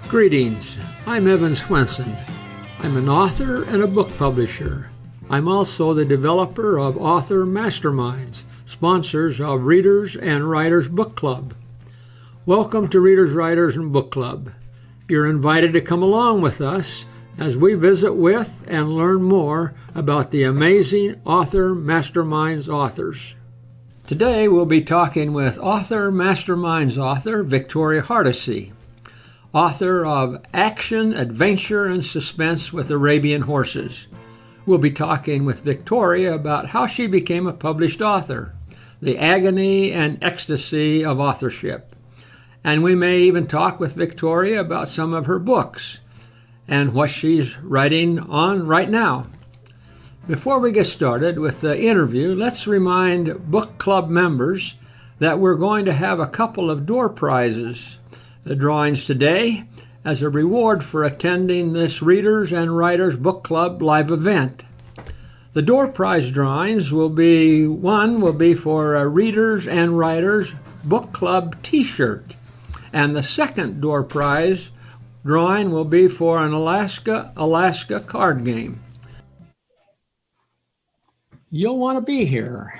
Greetings, I'm Evan Swenson. I'm an author and a book publisher. I'm also the developer of Author Masterminds, sponsors of Readers and Writers Book Club. Welcome to Readers, Writers, and Book Club. You're invited to come along with us as we visit with and learn more about the amazing Author Masterminds authors. Today we'll be talking with Author Masterminds author Victoria Hardesty, author of Action, Adventure, and Suspense with Arabian Horses. We'll be talking with Victoria about how she became a published author, the agony and ecstasy of authorship. And we may even talk with Victoria about some of her books and what she's writing on right now. Before we get started with the interview, let's remind book club members that we're going to have a couple of door prizes. The drawings today as a reward for attending this Readers and Writers Book Club live event. The door prize drawings will be for a Readers and Writers Book Club t-shirt, and the second door prize drawing will be for an Alaska card game. You'll want to be here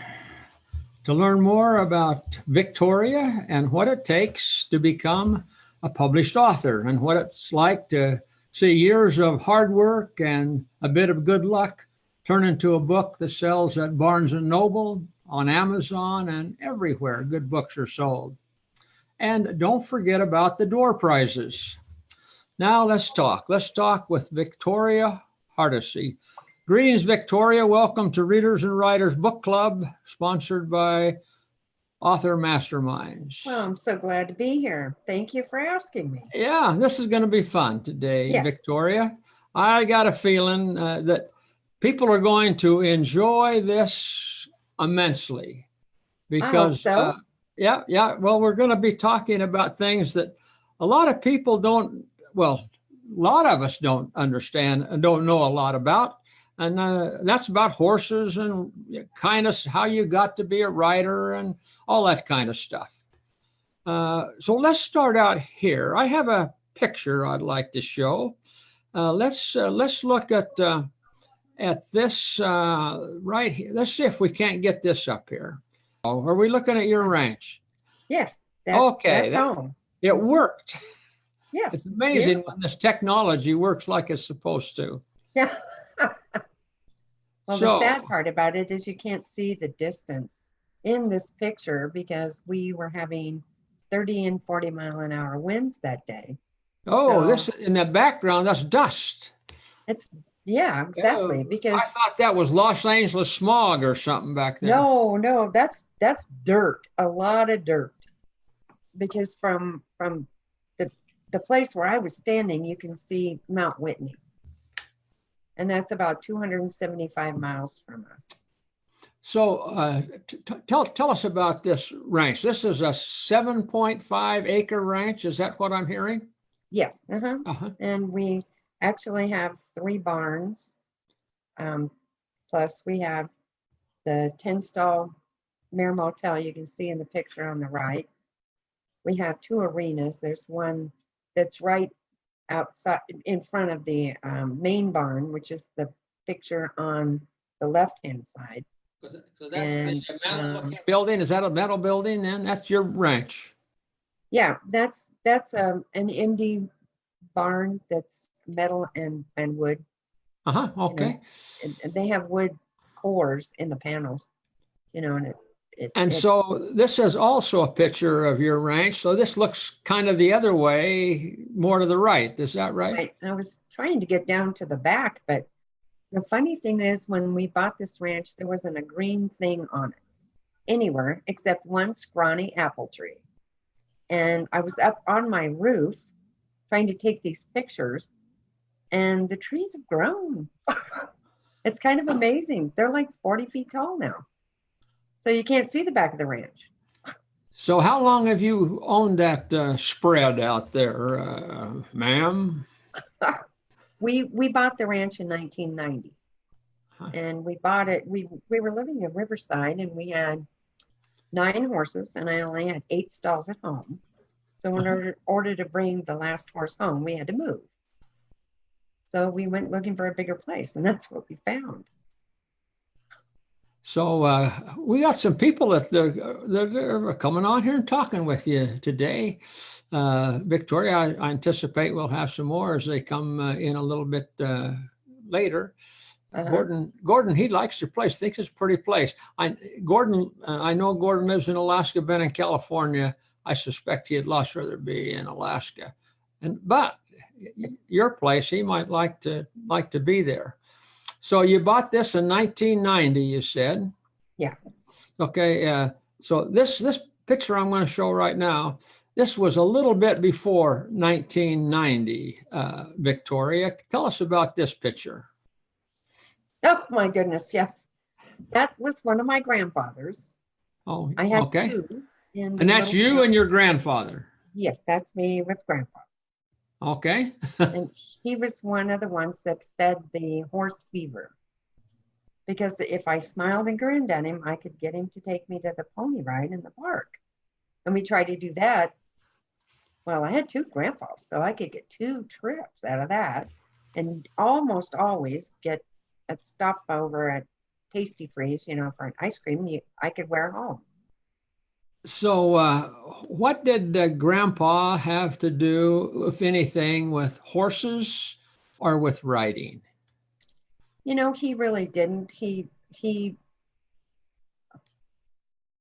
to learn more about Victoria and what it takes to become a published author and what it's like to see years of hard work and a bit of good luck turn into a book that sells at Barnes & Noble, on Amazon, and everywhere good books are sold. And don't forget about the door prizes. Now let's talk. Let's talk with Victoria Hardesty. Greetings, Victoria. Welcome to Readers and Writers Book Club, sponsored by Author Masterminds. Well, I'm so glad to be here. Thank you for asking me. Yeah, this is going to be fun today, yes. Victoria. I got a feeling that people are going to enjoy this immensely because, I hope so. Yeah. Well, we're going to be talking about things that a lot of people a lot of us don't understand and don't know a lot about. And that's about horses and kind of how you got to be a writer and all that kind of stuff. So let's start out here. I have a picture I'd like to show. Let's look at this right here. Let's see if we can't get this up here. Are we looking at your ranch? Yes. That's home. It worked. Yes. It's amazing when this technology works like it's supposed to. Yeah. Well, the sad part about it is you can't see the distance in this picture because we were having 30 and 40 mile an hour winds that day. Oh, this in the background, that's dust. Yeah, exactly. Because I thought that was Los Angeles smog or something back there. No, that's dirt, a lot of dirt. Because from the place where I was standing, you can see Mount Whitney. And that's about 275 miles from us. So tell us about this ranch. This is a 7.5 acre ranch. Is that what I'm hearing? Yes. And we actually have 3 barns. Plus we have the 10-stall mare motel you can see in the picture on the right. We have 2 arenas. There's one that's right outside in front of the main barn, which is the picture on the left-hand side. So that's the metal building. Is that a metal building then? That's your ranch. Yeah, that's an indie barn that's metal and wood. Okay. And they have wood cores in the panels, and so this is also a picture of your ranch. So this looks kind of the other way, more to the right. Is that right? I was trying to get down to the back, but the funny thing is when we bought this ranch, there wasn't a green thing on it anywhere except one scrawny apple tree. And I was up on my roof trying to take these pictures, and the trees have grown. It's kind of amazing. They're like 40 feet tall now. So you can't see the back of the ranch. So how long have you owned that spread out there, ma'am? We bought the ranch in 1990. And we bought it. We were living in Riverside, and we had 9 horses, and I only had 8 stalls at home. So in order to bring the last horse home, we had to move. So we went looking for a bigger place, and that's what we found. So we got some people that are coming on here and talking with you today. Victoria, I anticipate we'll have some more as they come in a little bit later. Gordon, he likes your place, thinks it's a pretty place. I know Gordon lives in Alaska, been in California. I suspect he'd much rather be in Alaska. But your place, he might like to be there. So you bought this in 1990, you said? Yeah. Okay. So this picture I'm going to show right now, this was a little bit before 1990. Victoria, tell us about this picture. Oh my goodness, yes. That was one of my grandfathers. Oh, I had okay. two. And that's you and your grandfather? Yes, that's me with grandpa. Okay. And he was one of the ones that fed the horse fever. Because if I smiled and grinned at him, I could get him to take me to the pony ride in the park. And we tried to do that. Well, I had two grandpas, so I could get 2 trips out of that. And almost always get a stopover at Tasty Freeze, for an ice cream I could wear home. So what did Grandpa have to do, if anything, with horses or with riding? He really didn't.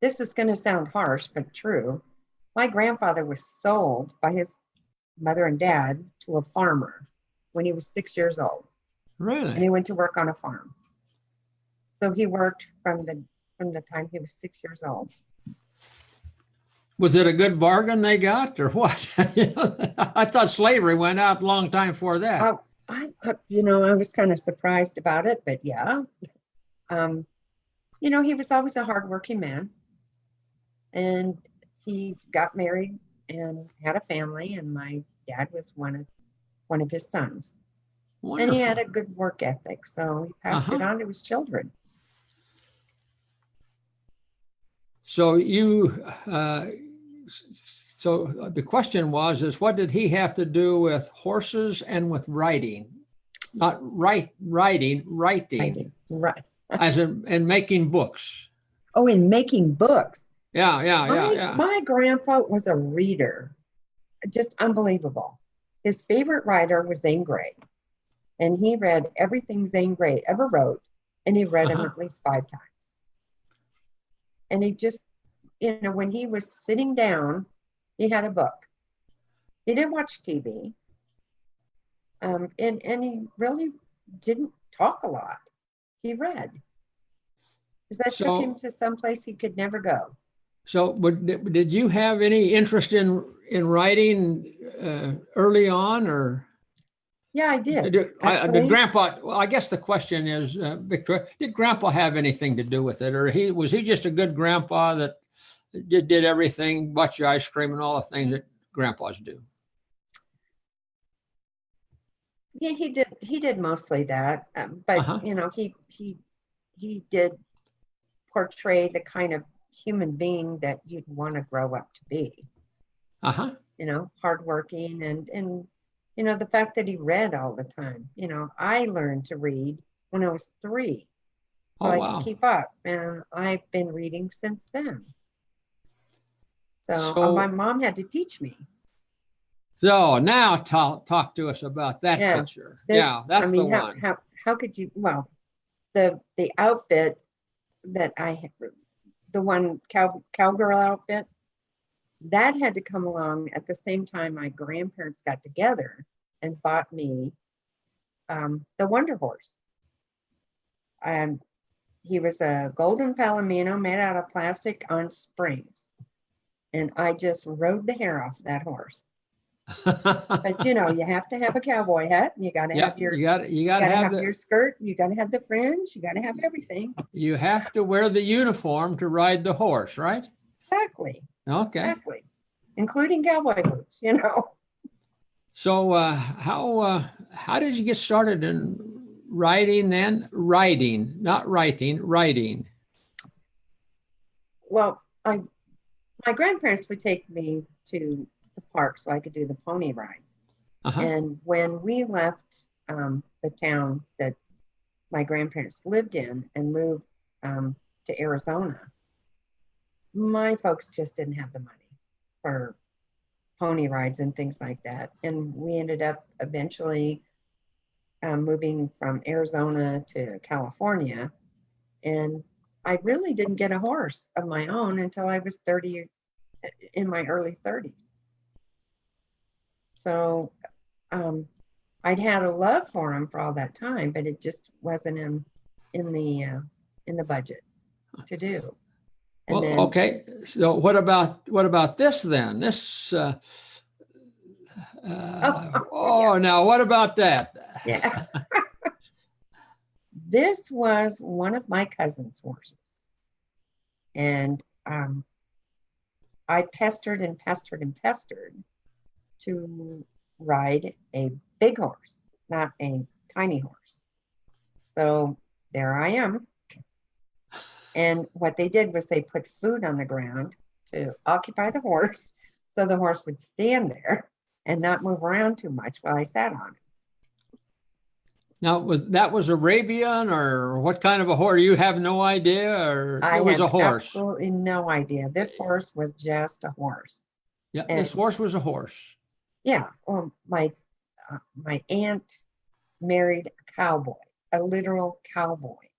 This is going to sound harsh, but true. My grandfather was sold by his mother and dad to a farmer when he was 6 years old. Really? And he went to work on a farm. So he worked from the time he was 6 years old. Was it a good bargain they got, or what? I thought slavery went out a long time before that. I was kind of surprised about it, but yeah. He was always a hardworking man, and he got married and had a family, and my dad was one of his sons. Wonderful. And he had a good work ethic, so he passed it on to his children. So so the question is what did he have to do with horses and with riding? Not writing. Right. As in making books. Oh, in making books. Yeah. My grandpa was a reader. Just unbelievable. His favorite writer was Zane Grey. And he read everything Zane Grey ever wrote, and he read him at least 5 times. And he just, when he was sitting down, he had a book. He didn't watch TV. And he really didn't talk a lot. He read. Because that took him to some place he could never go. So did you have any interest in writing early on, or? Yeah, I did. Did Grandpa, well, I guess the question is, Victoria, did Grandpa have anything to do with it? Or was he just a good grandpa that did everything, bought you ice cream and all the things that grandpas do? Yeah, he did mostly that. But, he did portray the kind of human being that you'd want to grow up to be. Hardworking and the fact that he read all the time. I learned to read when I was 3. So I could keep up. And I've been reading since then. So my mom had to teach me. So now talk to us about that picture. That's the one. How could you, well, the outfit that I had, the one cowgirl outfit, that had to come along at the same time my grandparents got together and bought me the Wonder Horse. He was a golden palomino made out of plastic on springs. And I just rode the hair off that horse. But you have to have a cowboy hat. And you got to have your you got to have your skirt. You got to have the fringe. You got to have everything. You have to wear the uniform to ride the horse, right? Exactly. Okay. Exactly. Including cowboy boots. So how did you get started in riding then? Riding, not writing. Riding. Well, my grandparents would take me to the park so I could do the pony rides. Uh-huh. And when we left the town that my grandparents lived in and moved to Arizona, my folks just didn't have the money for pony rides and things like that. And we ended up eventually moving from Arizona to California. And I really didn't get a horse of my own until I was 30, in my early 30s. So I'd had a love for him for all that time, but it just wasn't in the budget to do. And Well, then, okay. So what about this then? This now what about that? yeah. This was one of my cousin's horses. And I pestered and pestered and pestered to ride a big horse, not a tiny horse. So there I am. And what they did was they put food on the ground to occupy the horse so the horse would stand there and not move around too much while I sat on it. Now, was Arabian, or what kind of a horse? You have no idea, or it was a horse? Absolutely no idea. This horse was just a horse. Yeah, and this horse was a horse. Yeah. Well, my aunt married a cowboy, a literal cowboy,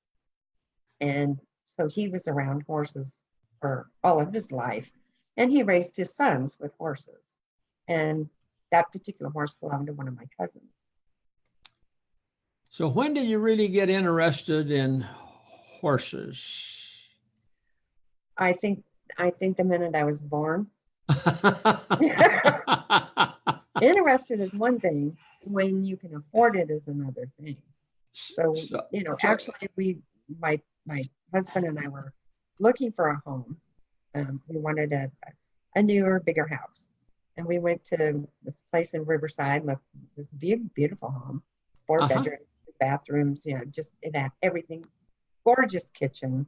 and so he was around horses for all of his life, and he raised his sons with horses. And that particular horse belonged to one of my cousins. So when did you really get interested in horses? I think the minute I was born. Interested is one thing. When you can afford it is another thing. So actually, my husband and I were looking for a home. We wanted a newer, bigger house, and we went to this place in Riverside. Look, this beautiful home, 4 bedrooms, bathrooms. Just it had everything. Gorgeous kitchen,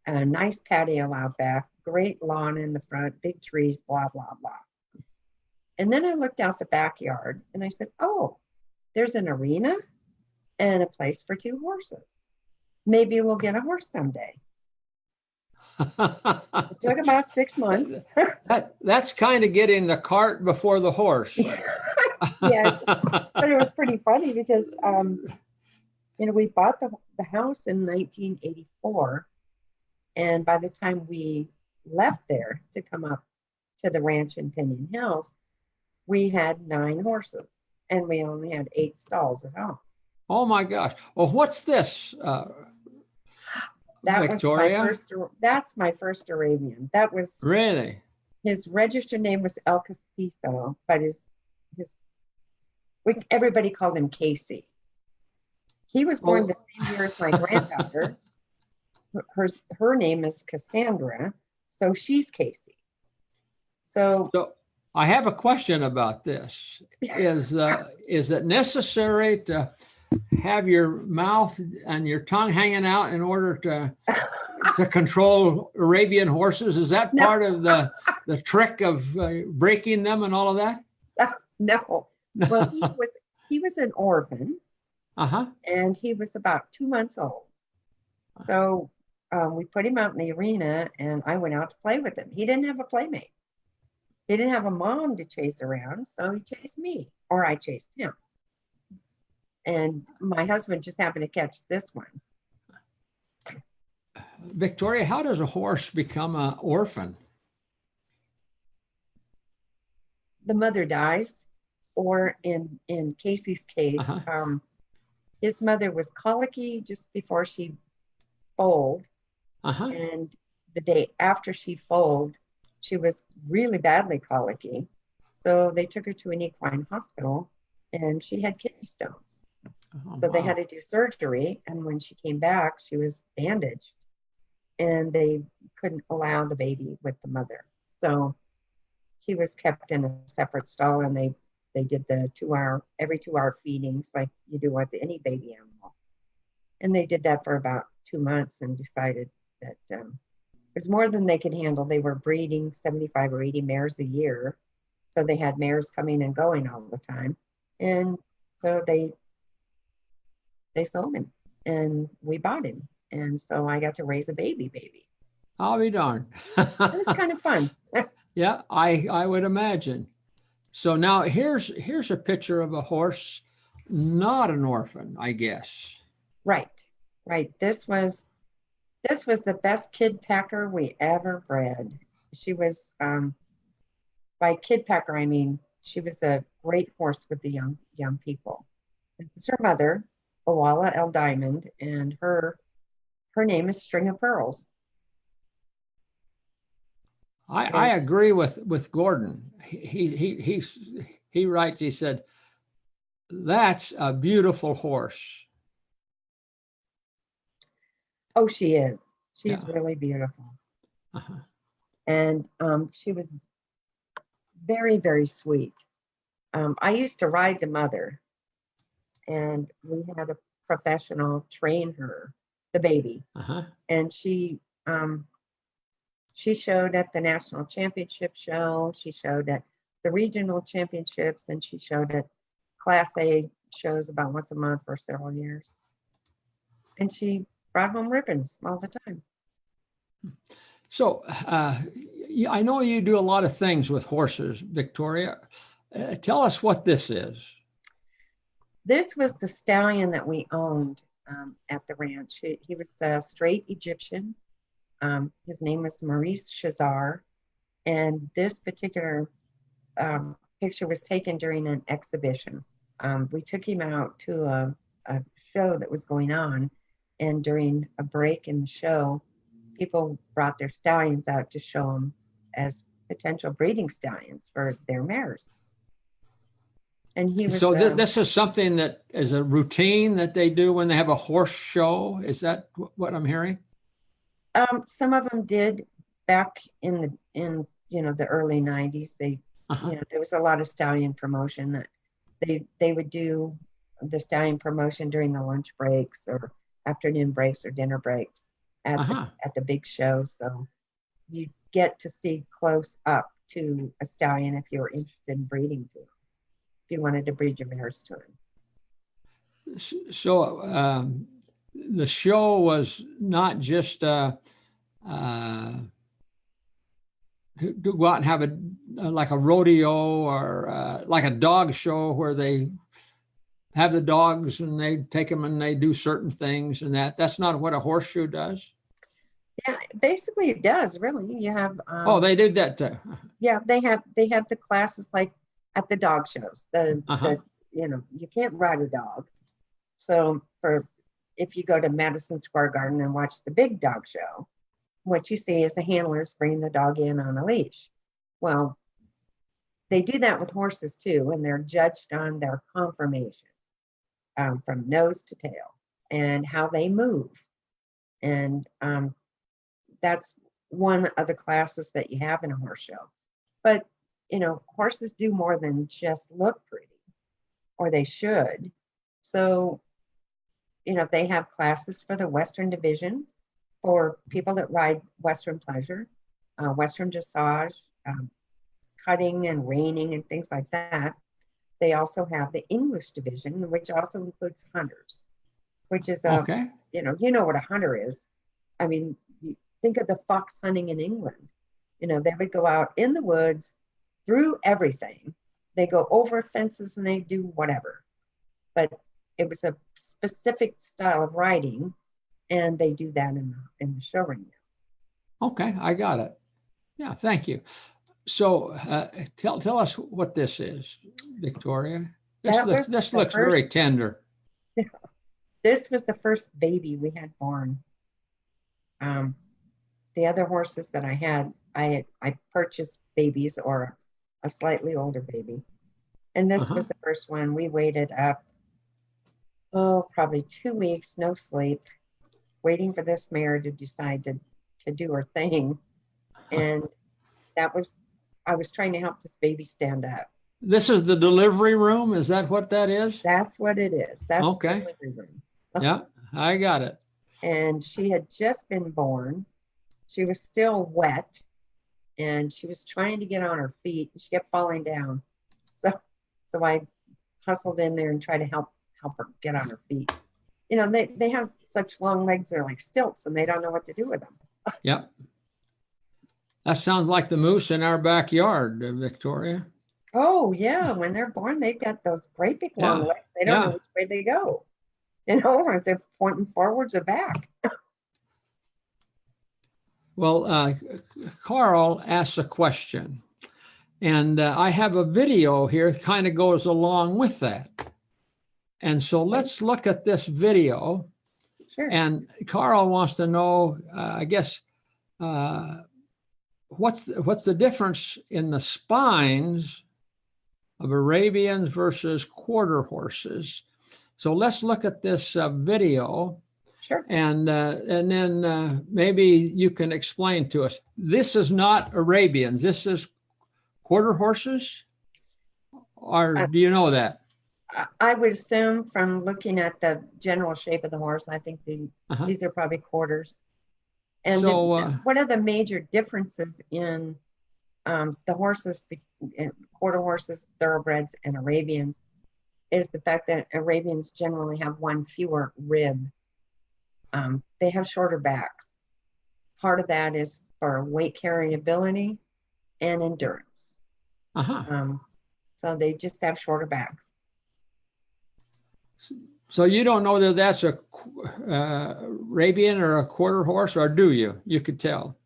a nice patio out back, great lawn in the front, big trees, blah blah blah. And then I looked out the backyard and I said, "Oh, there's an arena and a place for 2 horses. Maybe we'll get a horse someday." It took about 6 months. That's kind of getting the cart before the horse. Yeah, but it was pretty funny because we bought the house in 1984, and by the time we left there to come up to the ranch in Pinyon Hills, we had 9 horses, and we only had 8 stalls at home. Oh my gosh! Well, what's this, Victoria? That's my first Arabian. That was really his registered name was El Castizo, but everybody called him Casey. He was born the same year as my granddaughter. Her name is Cassandra, so she's Casey. So I have a question about this. Is it necessary to have your mouth and your tongue hanging out in order to control Arabian horses? Is that part of the trick of breaking them and all of that? No. Well, he was an orphan. And he was about 2 months old. So we put him out in the arena, and I went out to play with him. He didn't have a playmate. He didn't have a mom to chase around, so he chased me, or I chased him. And my husband just happened to catch this one. Victoria, how does a horse become an orphan? The mother dies, or in Casey's case, his mother was colicky just before she foaled. And the day after she foaled, she was really badly colicky. So they took her to an equine hospital, and she had kidney stones. So they had to do surgery. And when she came back, she was bandaged, and they couldn't allow the baby with the mother. So he was kept in a separate stall, and they did the every 2 hour feedings like you do with any baby animal. And they did that for about 2 months and decided that it was more than they could handle. They were breeding 75 or 80 mares a year. So they had mares coming and going all the time. And so they sold him and we bought him. And so I got to raise a baby. I'll be darned. It was kind of fun. Yeah, I would imagine. So now here's a picture of a horse, not an orphan, I guess. Right. This was the best kid packer we ever bred. She was, by kid packer, I mean, she was a great horse with the young people. This is her mother, Awala El Diamond, and her name is String of Pearls. I agree with Gordon. He writes, he said, that's a beautiful horse. Oh, she is. She's really beautiful. Uh-huh. And she was very, very sweet. I used to ride the mother, and we had a professional train her, the baby. Uh-huh. And she showed at the national championship show. She showed at the regional championships, and she showed at Class A shows about once a month for several years. And she brought home ribbons all the time. So I know you do a lot of things with horses, Victoria. Tell us what this is. This was the stallion that we owned at the ranch. He was a straight Egyptian. His name was Maurice Shazar. And this particular picture was taken during an exhibition. We took him out to a show that was going on. And during a break in the show, people brought their stallions out to show them as potential breeding stallions for their mares. And he was. So this is something that is a routine that they do when they have a horse show. Is that what I'm hearing? Some of them did back in the early 90s. They there was a lot of stallion promotion that they would do the stallion promotion during the lunch breaks or afternoon breaks or dinner breaks at the big show. So you get to see close up to a stallion if you were interested in breeding to him, if you wanted to breed your mares to him. So the show was not just to go out and have like a rodeo or like a dog show where they have the dogs and they take them and they do certain things, and that's not what a horseshoe does. Yeah, basically it does. Really, you have. They did that too. Yeah, they have the classes like at the dog shows. You can't ride a dog. So if you go to Madison Square Garden and watch the big dog show, what you see is the handlers bringing the dog in on a leash. Well, they do that with horses too, and they're judged on their conformation. From nose to tail and how they move. And that's one of the classes that you have in a horse show. But, horses do more than just look pretty, or they should. So, they have classes for the Western division for people that ride Western pleasure, Western dressage, cutting and reining and things like that. They also have the English division, which also includes hunters, which is you know what a hunter is. I mean, you think of the fox hunting in England. They would go out in the woods through everything. They go over fences and they do whatever. But it was a specific style of riding, and they do that in the show ring now. Okay, I got it. Yeah, thank you. So tell us what this is, Victoria. This looks very tender. This was the first baby we had born. The other horses that I had, I purchased babies or a slightly older baby. And this was the first one. We waited up, probably 2 weeks, no sleep, waiting for this mare to decide to do her thing. And I was trying to help this baby stand up. This is the delivery room? Is that what that is? That's what it is. That's okay. The delivery room. Yeah, I got it. And she had just been born. She was still wet. and she was trying to get on her feet. She kept falling down. So I hustled in there and tried to help her get on her feet. You know, they have such long legs, they're like stilts, and they don't know what to do with them. Yep. That sounds like the moose in our backyard, Victoria. Oh yeah, when they're born, they've got those great big long Yeah. legs. They don't know which way they go. You know, if they're pointing forwards or back. Well, Carl asks a question, and I have a video here that kind of goes along with that. And so let's look at this video. Sure. And Carl wants to know, I guess, what's the difference in the spines of Arabians versus quarter horses? So let's look at this video. Sure. And then maybe you can explain to us. This is not Arabians. This is quarter horses? Or do you know that? I would assume from looking at the general shape of the horse, I think these are probably quarters. And So, one of the major differences in the horses, quarter horses, thoroughbreds, and Arabians is the fact that Arabians generally have one fewer rib. They have shorter backs. Part of that is for weight carrying ability and endurance. So they just have shorter backs. So you don't know that that's a Arabian or a quarter horse, or do you? You could tell.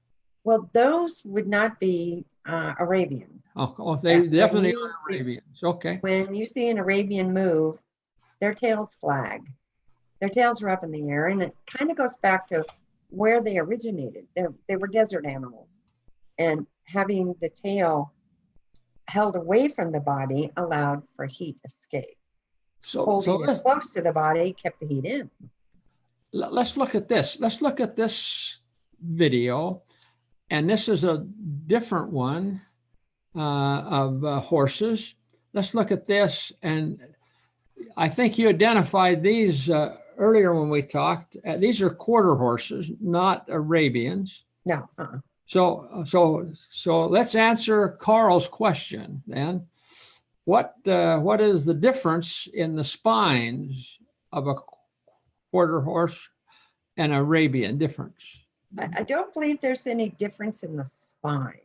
Well, those would not be Arabians. Oh, they definitely are Arabians. Okay. When you see an Arabian move, their tails flag. Their tails are up in the air, and it kind of goes back to where they originated. They were desert animals, and having the tail held away from the body allowed for heat escape. So Holding it close to the body kept the heat in. Let's look at this. Let's look at this video, and this is a different one of horses. Let's look at this, and I think you identified these earlier when we talked. These are quarter horses, not Arabians. No. So let's answer Carl's question then. What is the difference in the spines of a quarter horse and Arabian difference? I don't believe there's any difference in the spine.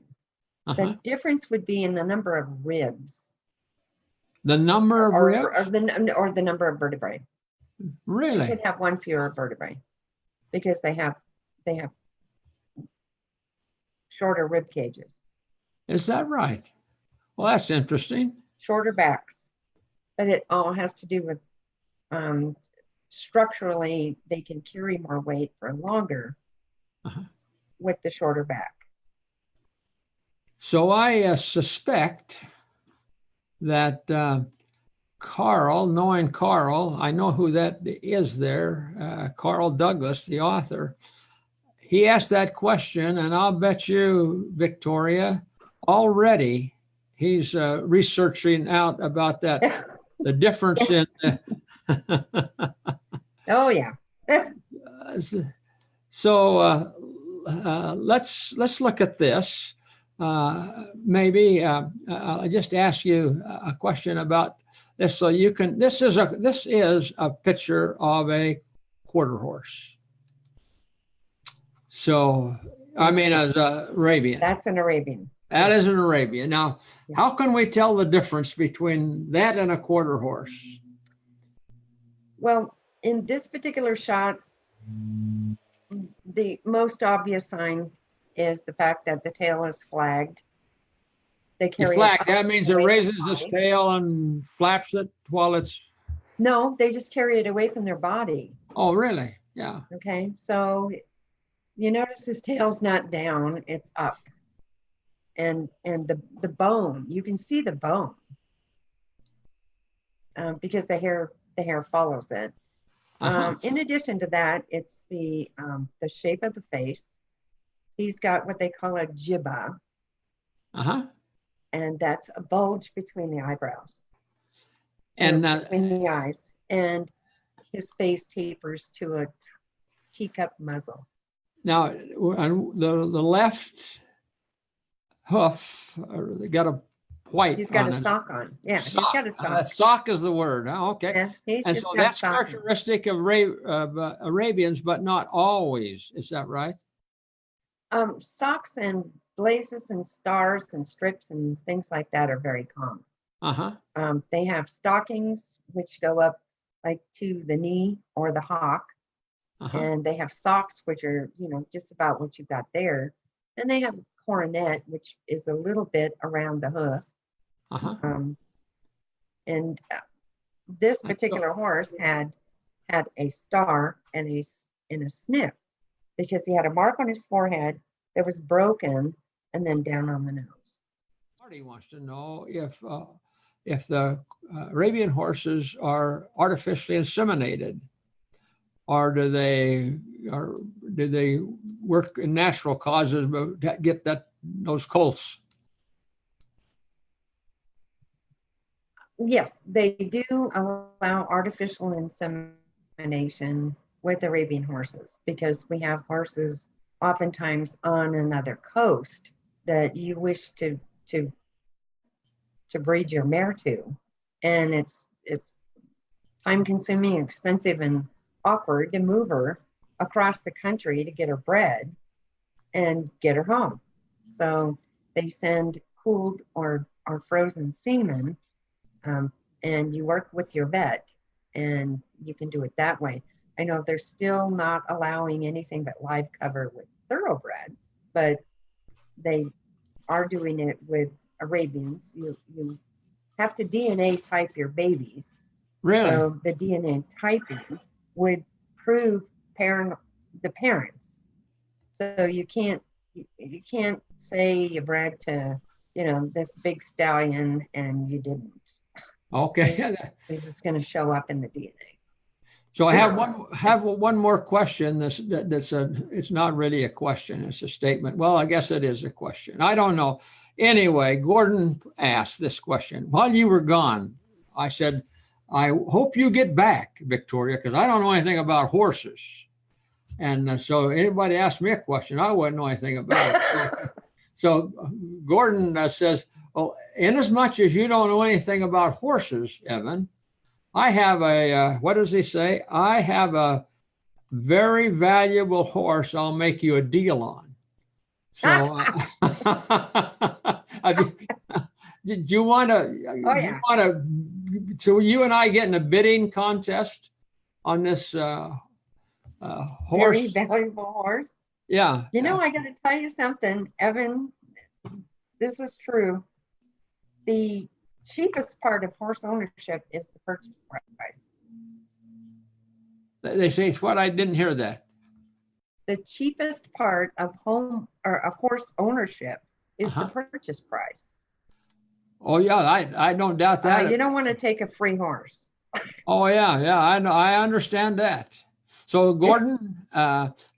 The difference would be in the number of ribs. The number of ribs? Or the number of vertebrae. Really? They could have one fewer vertebrae because they have shorter rib cages. Is that right? Well, that's interesting. Shorter backs, but it all has to do with structurally they can carry more weight for longer with the shorter back. So I suspect that Carl, knowing Carl, I know who that is there, Carl Douglas, the author, he asked that question, and I'll bet you, Victoria, already he's researching out about that, the difference in. Oh yeah. So let's look at this. Maybe I'll just ask you a question about this, so you can. This is a picture of a quarter horse. So I mean, as a Arabian. That's an Arabian. That is an Arabian. Now, how can we tell the difference between that and a quarter horse? Well, in this particular shot, the most obvious sign is the fact that the tail is flagged. They carry that means it raises its tail and flaps it while it's. No, they just carry it away from their body. Oh, really? Yeah. Okay, so you notice his tail's not down; it's up. And the bone, you can see the bone because the hair follows it. In addition to that, it's the shape of the face. He's got what they call a jibba, and that's a bulge between the eyebrows and between the eyes, and his face tapers to a teacup muzzle. Now, on the left hoof. They got a white. He's got on a it. sock on. Yeah, Sock. he's got a sock. Sock is the word. Okay. Yeah, he's And just so got a that's sock on. characteristic of Arabians, but not always. Is that right? Socks and blazes and stars and strips and things like that are very common. They have stockings which go up like to the knee or the hock, and they have socks which are, you know, just about what you've got there. And they have a coronet, which is a little bit around the hoof. And this particular horse had a star and a sniff, because he had a mark on his forehead that was broken and then down on the nose. Marty wants to know if the Arabian horses are artificially inseminated, or do they work in natural causes but get those colts? Yes, they do allow artificial insemination with Arabian horses, because we have horses oftentimes on another coast that you wish to breed your mare to, and it's time consuming, expensive, and awkward to move her across the country to get her bred and get her home. So they send cooled or frozen semen, and you work with your vet, and you can do it that way. I know they're still not allowing anything but live cover with thoroughbreds, but they are doing it with Arabians. You have to DNA type your babies. Really? So the DNA typing would prove the parents. So you can't say you bred to, you know, this big stallion and you didn't. Okay. It's just going to show up in the DNA. So I have one more question. It's not really a question. It's a statement. Well, I guess it is a question. I don't know. Anyway, Gordon asked this question. While you were gone, I said, I hope you get back, Victoria, because I don't know anything about horses. And so anybody asked me a question, I wouldn't know anything about it. So Gordon says, well, inasmuch as you don't know anything about horses, Evan, I have what does he say? I have a very valuable horse I'll make you a deal on. So do you want to, so you and I get in a bidding contest on this horse? Very valuable horse. Yeah. You know, I got to tell you something, Evan, this is true. The cheapest part of horse ownership is the purchase price. They say it's what? I didn't hear that. The cheapest part of horse ownership is the purchase price. Oh yeah, I don't doubt that. You don't want to take a free horse. Oh yeah, I know. I understand that. So Gordon,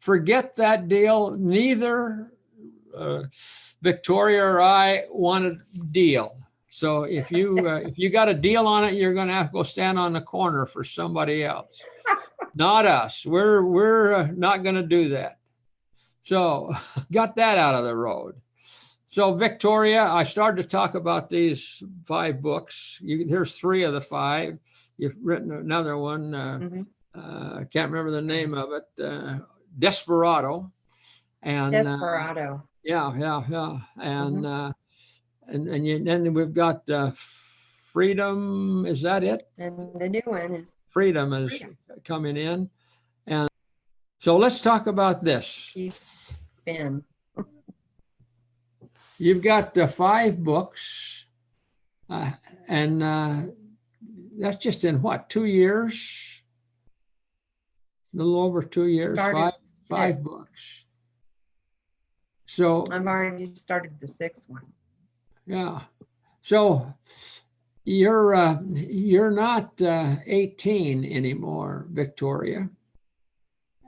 forget that deal. Neither Victoria or I want a deal. So if you got a deal on it, you're going to have to go stand on the corner for somebody else, not us. We're not going to do that. So got that out of the road. So Victoria, I started to talk about these 5 books. Here's 3 of the 5. You've written another one. I can't remember the name of it. Desperado. And Desperado. Yeah. And then we've got Freedom. Is that it? And the new one is Freedom is coming in. And so let's talk about this. Ben. You've got 5 books, and that's just in what, 2 years? A little over 2 years. Five books. So I've already started the 6th one. Yeah. So you're not 18 anymore, Victoria,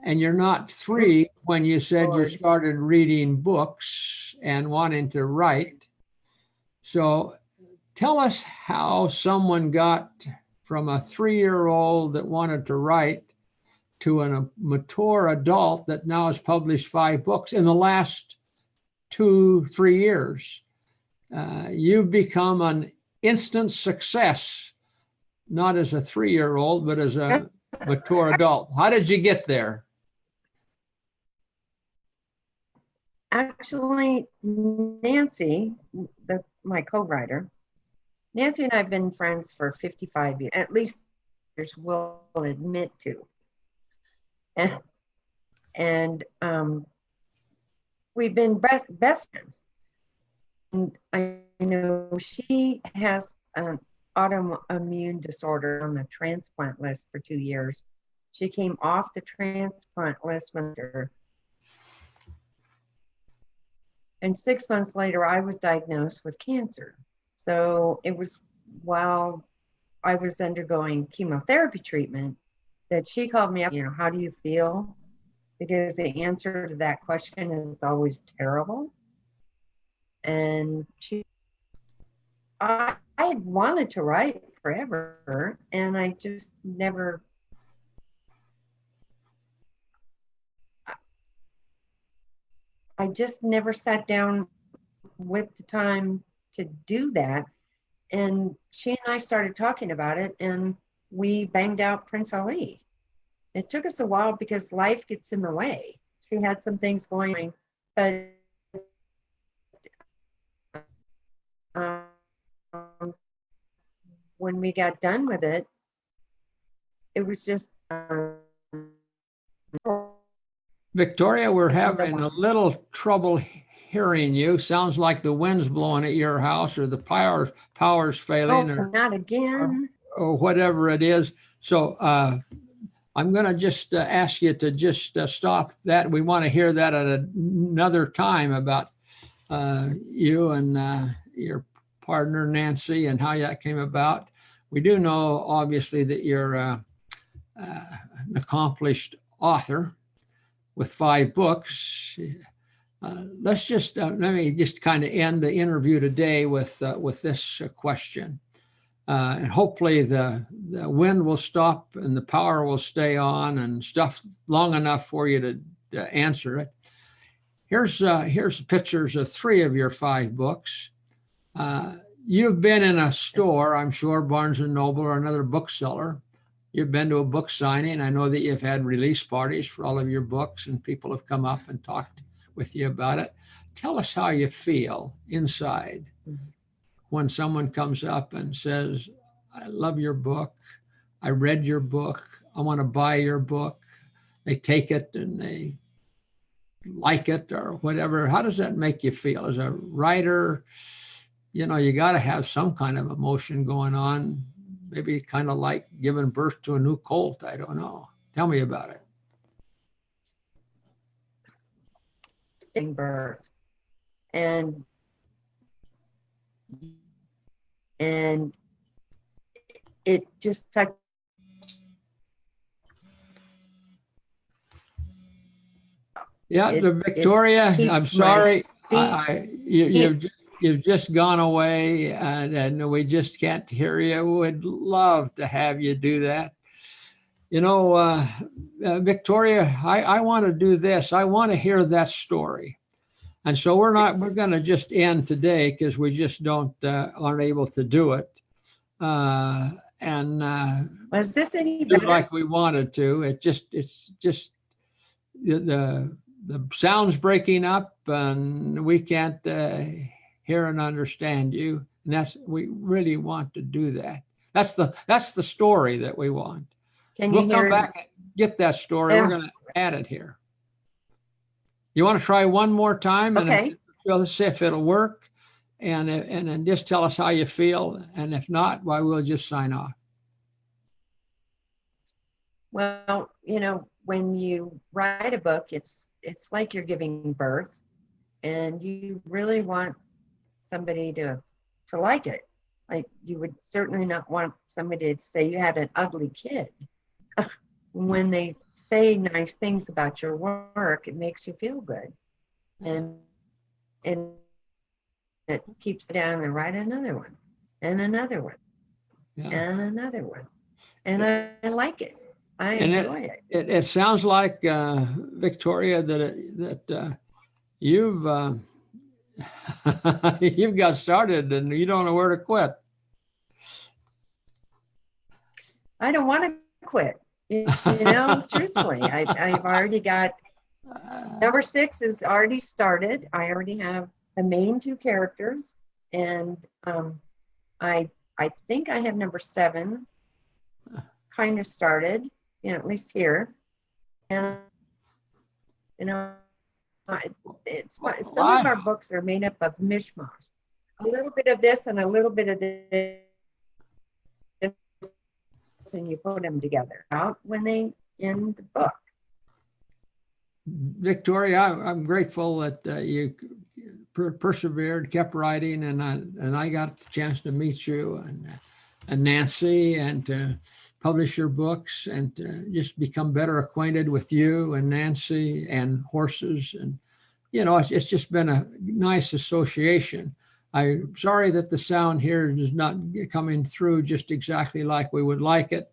and you're not 3 when you said you started reading books and wanting to write. So tell us how someone got from a 3-year-old that wanted to write to a mature adult that now has published 5 books in the last 2-3 years. you've become an instant success, not as a 3-year-old, but as a mature adult. How did you get there? Actually, Nancy, my co-writer, Nancy and I have been friends for 55 years, at least will admit to. And we've been best friends. And I know she has an autoimmune disorder on the transplant list for 2 years. She came off the transplant list when her. And 6 months later, I was diagnosed with cancer. So it was while I was undergoing chemotherapy treatment that she called me up, how do you feel? Because the answer to that question is always terrible. And I had wanted to write forever, and I just never, sat down with the time to do that. And she and I started talking about it, and we banged out Prince Ali. It took us a while because life gets in the way. She had some things going, but when we got done with it, it was just. Victoria, we're having a little trouble hearing you. Sounds like the wind's blowing at your house, or the power's failing, or not again, or whatever it is. So I'm going to just ask you to just stop that. We want to hear that at another time about you and your partner Nancy and how that came about. We do know, obviously, that you're an accomplished author with 5 books. Let's just let me just kind of end the interview today with this question, and hopefully the wind will stop and the power will stay on and stuff long enough for you to answer it. Here's pictures of 3 of your 5 books. You've been in a store, I'm sure, Barnes and Noble or another bookseller. You've been to a book signing. I know that you've had release parties for all of your books, and people have come up and talked with you about it. Tell us how you feel inside when someone comes up and says, I love your book. I read your book. I want to buy your book. They take it and they like it or whatever. How does that make you feel as a writer? You got to have some kind of emotion going on, maybe kind of like giving birth to a new colt. I don't know. Tell me about it. Giving birth. And it just touched. Yeah, Victoria, I'm sorry. You've just gone away, and we just can't hear you. Would love to have you do that. Victoria, I want to do this. I want to hear that story. And so we're going to just end today because we just aren't able to do it. Was this any better? Like we wanted to. It's just the sound's breaking up, and we can't hear and understand you. And we really want to do that. That's the story that we want. We'll come back and get that story. Yeah. We're going to add it here. You want to try one more time? Okay. And let's see if it'll work. And then just tell us how you feel. And if not, why we'll just sign off. Well, when you write a book, it's like you're giving birth, and you really want somebody to like it. Like, you would certainly not want somebody to say you had an ugly kid. When they say nice things about your work, it makes you feel good, and it keeps it down and write another one and another one. Yeah. And another one, and I like it. I enjoy it. It sounds like, Victoria, that you've You've got started and you don't know where to quit. I don't want to quit. Truthfully, I've already got number 6 is already started. I already have the main 2 characters, and I think I have number 7 kind of started, at least here, and it's some of our books are made up of mishmash, a little bit of this and a little bit of this, and you put them together out when they end the book. Victoria, I'm grateful that you persevered, kept writing, and I got the chance to meet you and Nancy, and to publish your books, and to just become better acquainted with you and Nancy and horses. And it's just been a nice association. I'm sorry that the sound here is not coming through just exactly like we would like it.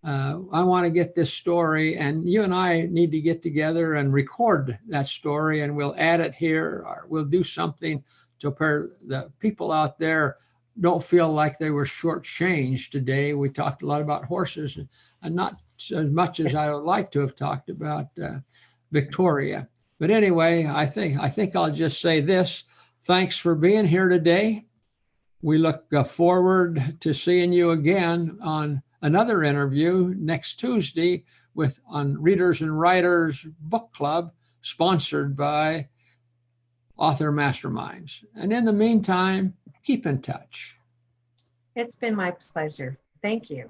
I want to get this story, and you and I need to get together and record that story, and we'll add it here, or we'll do something to where the people out there don't feel like they were shortchanged today. We talked a lot about horses, and not as much as I would like to have talked about Victoria. But anyway, I think I'll just say this. Thanks for being here today. We look forward to seeing you again on another interview next Tuesday on Readers and Writers Book Club, sponsored by Author Masterminds. And in the meantime, keep in touch. It's been my pleasure. Thank you.